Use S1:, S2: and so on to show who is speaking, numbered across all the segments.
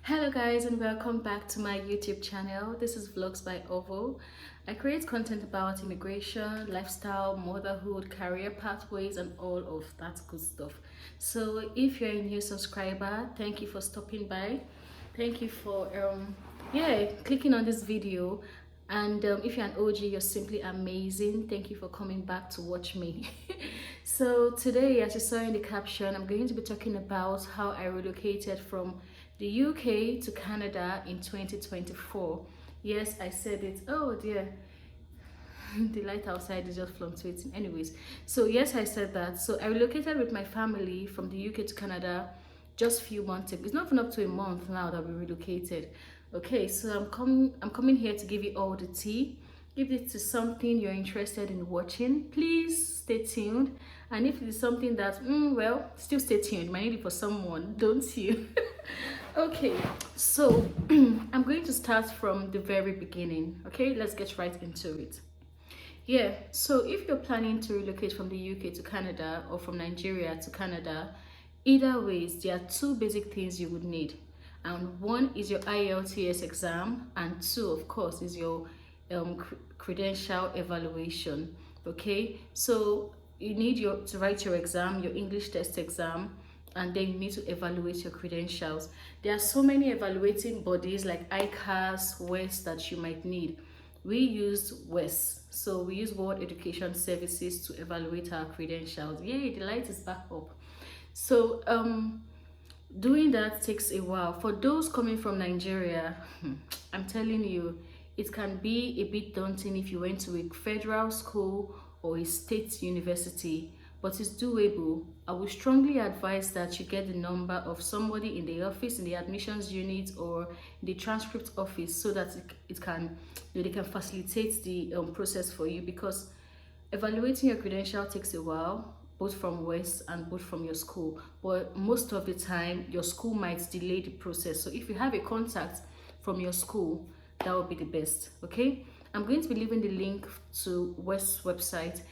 S1: Hello guys, and welcome back to my YouTube channel. This is Vlogs by Ovo. I create content about immigration, lifestyle, motherhood, career pathways, and all of that good stuff. So if you're a new subscriber, thank you for stopping by. Thank you for clicking on this video. And if you're an OG, you're simply amazing. Thank you for coming back to watch me. So today, as you saw in the caption, I'm going to be talking about how I relocated from the UK to Canada in 2024. Yes, I said it. Oh dear. The light outside is just fluctuating. Anyways, so yes, I said that. So I relocated with my family from the UK to Canada just a few months ago. It's not even up to a month now that we relocated. Okay, so I'm coming here to give you all the tea. If it is something you're interested in watching, please stay tuned. And if it is something that well, still stay tuned. You might need it for someone, don't you? Okay, so I'm going to start from the very beginning. Okay, let's get right into it. Yeah, so if you're planning to relocate from the UK to Canada or from Nigeria to Canada, either ways, there are two basic things you would need. And one is your IELTS exam, and two, of course, is your credential evaluation. Okay, so you need to write your exam, your English test exam, and then you need to evaluate your credentials. There are so many evaluating bodies like ICAS, WES that you might need. We use WES, so we use World Education Services to evaluate our credentials. Yay, the light is back up. So doing that takes a while. For those coming from Nigeria, I'm telling you, it can be a bit daunting if you went to a federal school or a state university, but it's doable. I would strongly advise that you get the number of somebody in the office, in the admissions unit, or the transcript office, so that they can facilitate the process for you, because evaluating your credential takes a while, both from West and both from your school. But most of the time, your school might delay the process. So if you have a contact from your school, that would be the best. Okay, I'm going to be leaving the link to West's website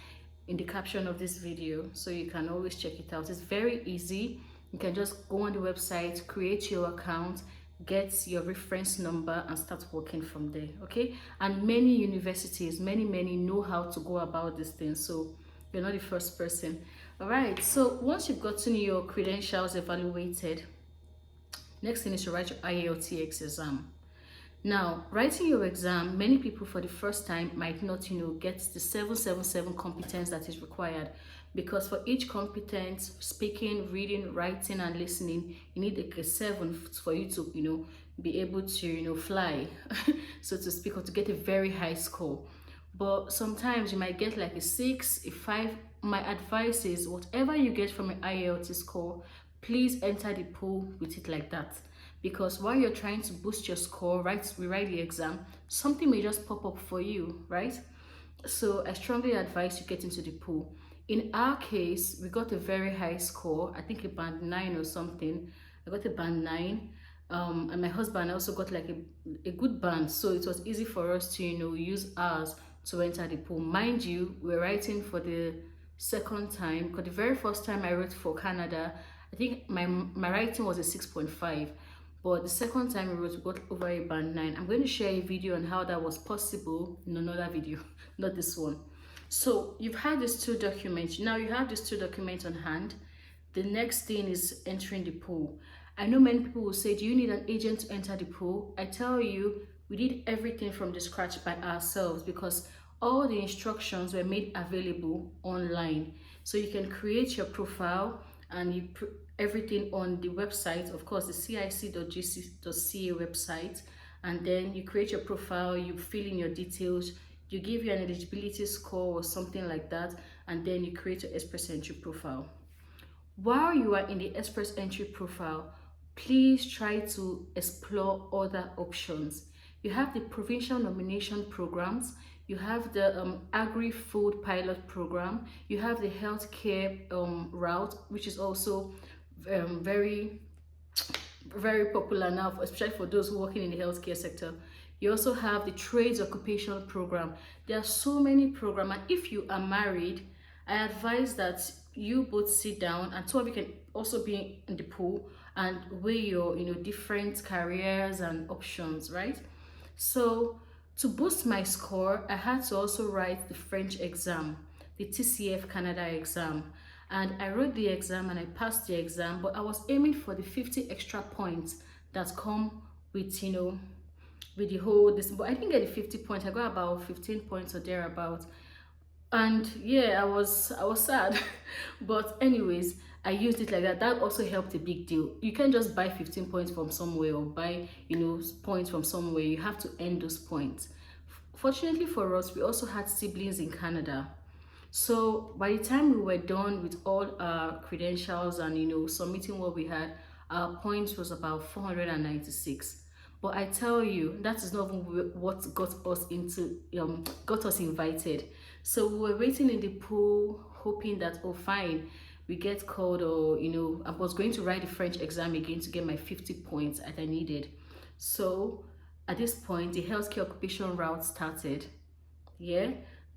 S1: in the caption of this video, so you can always check it out. It's very easy. You can just go on the website, create your account, get your reference number, and start working from there. Okay, and many universities, many know how to go about this thing, so you're not the first person. All right, so once you've gotten your credentials evaluated, next thing is to write your IELTS exam. Now, writing your exam, many people for the first time might not, get the 777 competence that is required, because for each competence, speaking, reading, writing, and listening, you need like a 7 for you to, be able to, fly, so to speak, or to get a very high score. But sometimes you might get like a 6, a 5. My advice is whatever you get from an IELTS score, please enter the pool with it like that. Because while you're trying to boost your score, rewrite the exam, something may just pop up for you, right? So I strongly advise you get into the pool. In our case, we got a very high score, I think a band 9 or something. I got a band 9. And my husband also got like a good band, so it was easy for us to use ours to enter the pool. Mind you, we're writing for the second time, because the very first time I wrote for Canada, I think my writing was a 6.5. But the second time we got over a band 9. I'm going to share a video on how that was possible in another video, not this one. So you've had these two documents. Now you have these two documents on hand. The next thing is entering the pool. I know many people will say, do you need an agent to enter the pool? I tell you, we did everything from the scratch by ourselves, because all the instructions were made available online. So you can create your profile, and everything on the website, of course, the cic.gc.ca website, and then you create your profile, you fill in your details, you give you an eligibility score or something like that, and then you create your Express Entry profile. While you are in the Express Entry profile, please try to explore other options. You have the provincial nomination programs, you have the agri-food pilot program, you have the healthcare route, which is also very popular now, especially for those who are working in the healthcare sector. You also have the trades occupational program. There are so many programs, and if you are married, I advise that you both sit down, and two of you can also be in the pool, and weigh your different careers and options, right? So to boost my score, I had to also write the French exam, the TCF Canada exam. And I wrote the exam and I passed the exam, but I was aiming for the 50 extra points that come with, with the whole this, but I didn't get the 50 points. I got about 15 points or thereabout. And yeah, I was sad. But anyways, I used it like that. That also helped a big deal. You can't just buy 15 points from somewhere or buy points from somewhere. You have to earn those points. Fortunately for us, we also had siblings in Canada. So by the time we were done with all our credentials and submitting what we had, our points was about 496. But I tell you, that is not even what got us invited. So we were waiting in the pool, hoping that, oh fine, we get called, or I was going to write the French exam again to get my 50 points that I needed. So at this point, the healthcare occupation route started. Yeah,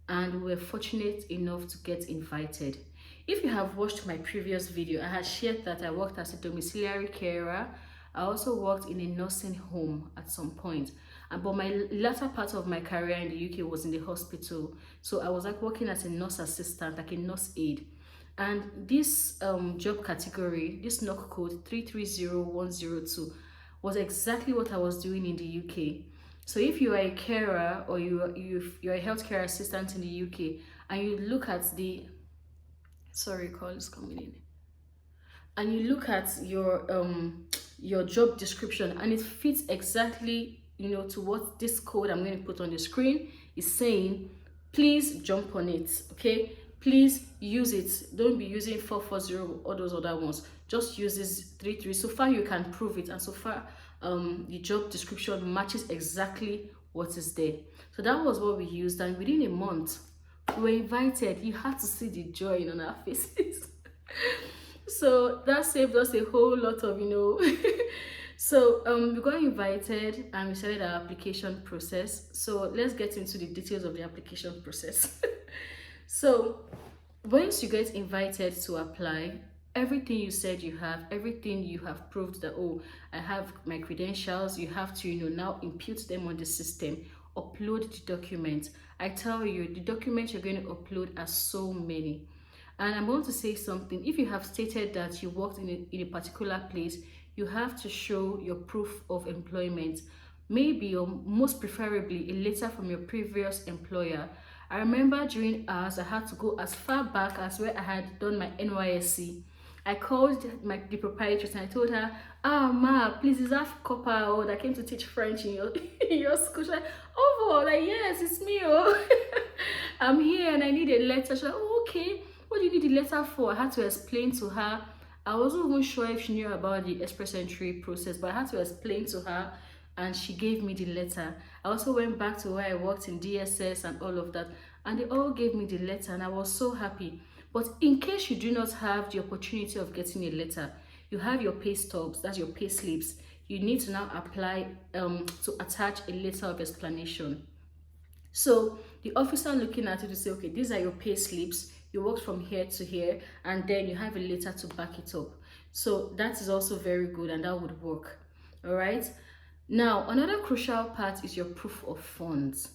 S1: and we were fortunate enough to get invited. If you have watched my previous video, I had shared that I worked as a domiciliary carer. I also worked in a nursing home at some point. But my latter part of my career in the UK was in the hospital. So I was like working as a nurse assistant, like a nurse aide. And this job category, this NOC code 330102, was exactly what I was doing in the UK. So if you are a carer or you're a healthcare assistant in the UK and you look at the, sorry, call is coming in, and you look at your job description and it fits exactly to what this code I'm going to put on the screen is saying, please jump on it, okay? Please use it. Don't be using 440 or those other ones. Just use this 33. So far you can prove it, and so far the job description matches exactly what is there. So that was what we used, and within a month we were invited. You had to see the joy on our faces. So that saved us a whole lot of So we got invited and we started our application process. So let's get into the details of the application process. So once you get invited to apply, everything you said you have, everything you have proved that, oh, I have my credentials, you have to now impute them on the system, upload the document. I tell you, the documents you're going to upload are so many. And I'm going to say something. If you have stated that you worked in a particular place, you have to show your proof of employment, maybe, or most preferably, a letter from your previous employer. I remember during ours, I had to go as far back as where I had done my NYSC. I called the proprietress and I told her, ma, please, is that copper that came to teach French in your school? She's like, oh, like, yes, it's me. Oh. I'm here and I need a letter. She's like, oh, okay. What do you need the letter for? I had to explain to her. I wasn't even sure if she knew about the express entry process, but I had to explain to her and she gave me the letter. I also went back to where I worked in DSS and all of that, and they all gave me the letter and I was so happy. But in case you do not have the opportunity of getting a letter, you have your pay stubs, that's your pay slips. You need to now apply to attach a letter of explanation. So the officer looking at it will say, okay, these are your pay slips. You worked from here to here, and then you have a letter to back it up. So that is also very good, and that would work. All right. Now, another crucial part is your proof of funds.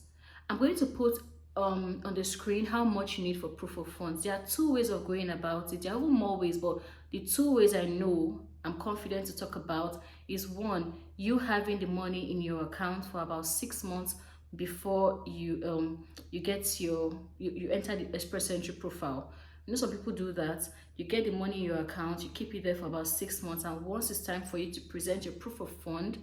S1: I'm going to put on the screen how much you need for proof of funds. There are two ways of going about it. There are even more ways, but the two ways I know I'm confident to talk about is, one, you having the money in your account for about 6 months before you get you enter the express entry profile. Some people do that. You get the money in your account, you keep it there for about 6 months, and once it's time for you to present your proof of fund,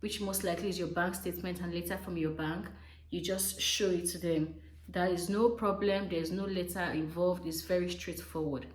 S1: which most likely is your bank statement and letter from your bank, you just show it to them. There is no problem, there's no letter involved, it's very straightforward.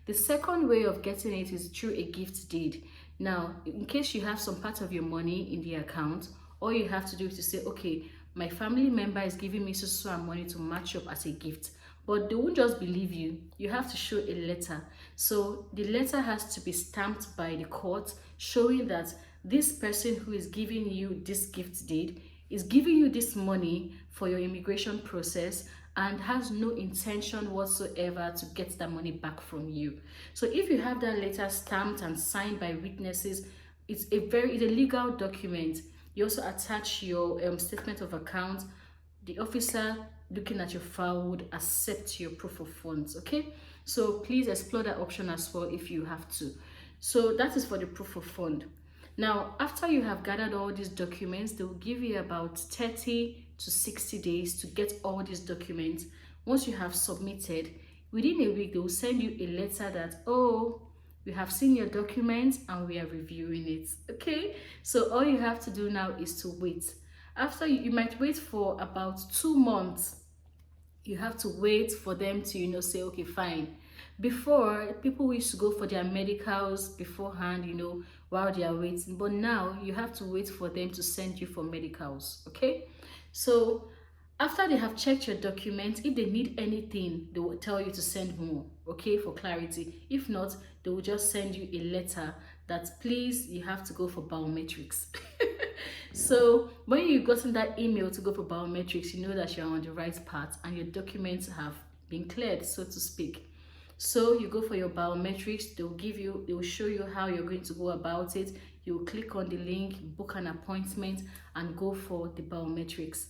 S1: The second way of getting it is through a gift deed. Now, in case you have some part of your money in the account, all you have to do is to say, okay, my family member is giving me so money to match up as a gift. But they won't just believe you. You have to show a letter. So the letter has to be stamped by the court, showing that this person who is giving you this gift deed is giving you this money for your immigration process, and has no intention whatsoever to get that money back from you. So if you have that letter stamped and signed by witnesses, it's a legal document. You also attach your statement of account. The officer looking at your file would accept your proof of funds. Okay, so please explore that option as well if you have to. So that is for the proof of fund. Now, after you have gathered all these documents, they will give you about 30 to 60 days to get all these documents. Once you have submitted, within a week, they will send you a letter that, oh, we have seen your documents and we are reviewing it. Okay, so all you have to do now is to wait. After you might wait for about 2 months. You have to wait for them to, say, okay, fine. Before, people used to go for their medicals beforehand, while they are waiting. But now you have to wait for them to send you for medicals, okay? So after they have checked your documents, if they need anything, they will tell you to send more, okay, for clarity. If not, they will just send you a letter that, please, you have to go for biometrics. So when you've gotten that email to go for biometrics, you know that you're on the right path and your documents have been cleared, so to speak. So you go for your biometrics. They will show you how you're going to go about it. You click on the link, book an appointment, and go for the biometrics.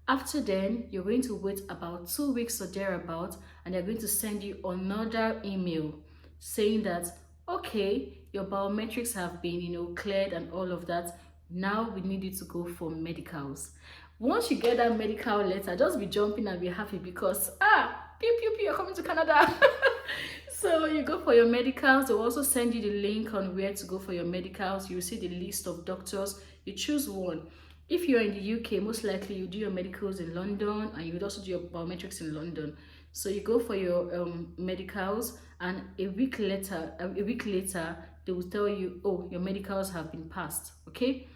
S1: After then, you're going to wait about 2 weeks or thereabout, and they're going to send you another email saying that, okay, your biometrics have been, cleared and all of that. Now we need you to go for medicals. Once you get that medical letter, just be jumping and be happy because, pew, pew, pew, you're coming to Canada. So you go for your medicals. They'll also send you the link on where to go for your medicals. You'll see the list of doctors. You choose one. If you're in the UK, most likely you do your medicals in London, and you would also do your biometrics in London. So you go for your medicals, and a week later, they will tell you, oh, your medicals have been passed. Okay.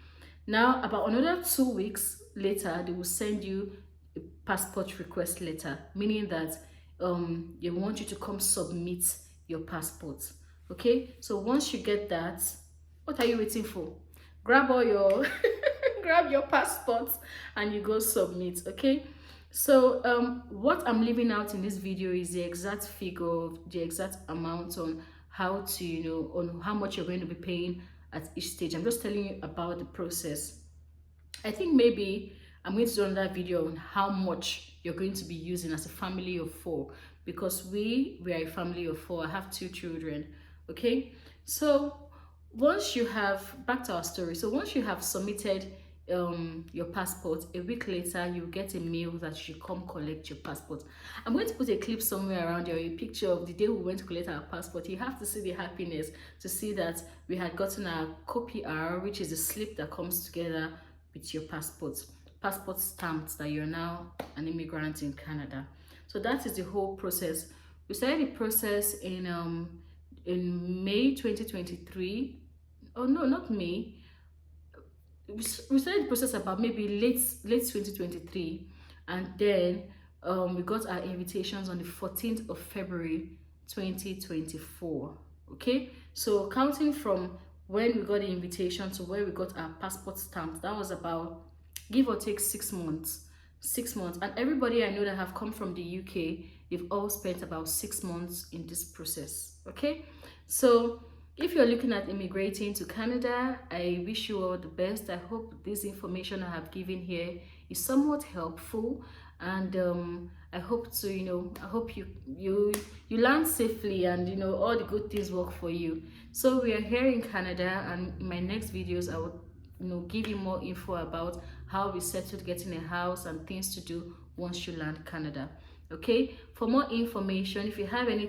S1: Now, about another 2 weeks later, they will send you a passport request letter, meaning that they want you to come submit your passport. Okay, so once you get that, what are you waiting for? Grab all your grab your passport and you go submit. Okay, so what I'm leaving out in this video is the exact figure, the exact amount on how to, on how much you're going to be paying at each stage. I'm just telling you about the process. I think maybe I'm going to do another video on how much you're going to be using as a family of 4, because we are a family of 4. I have 2 children. Okay, so once you have, back to our story, so once you have submitted your passport, a week later you get a mail that you should come collect your passport. I'm going to put a clip somewhere around here, a picture of the day we went to collect our passport. You have to see the happiness to see that we had gotten our COPR, which is a slip that comes together with your passport stamped that you're now an immigrant in Canada. So that is the whole process. We started the process in May 2023. Oh no, not May. We started the process about maybe late 2023, and then we got our invitations on the 14th of February 2024. Okay, so counting from when we got the invitation to where we got our passport stamped, that was about, give or take, 6 months. And everybody I know that have come from the UK, they've all spent about 6 months in this process. Okay, so if you're looking at immigrating to Canada, I wish you all the best. I hope this information I have given here is somewhat helpful, and I hope to, I hope you land safely, and all the good things work for you. So we are here in Canada, and in my next videos I will give you more info about how we settled getting a house and things to do once you land Canada. Okay, for more information, if you have any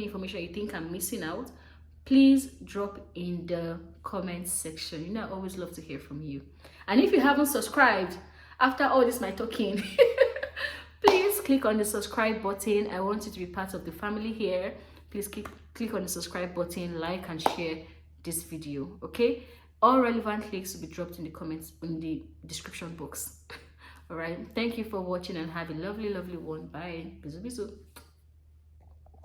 S1: information you think I'm missing out, please drop in the comment section. I always love to hear from you. And if you haven't subscribed after all this my talking, please click on the subscribe button. I want you to be part of the family here. Please click on the subscribe button, like and share this video. Okay, all relevant links will be dropped in the comments in the description box. All right, thank you for watching and have a lovely one. Bye. Bisous bisous.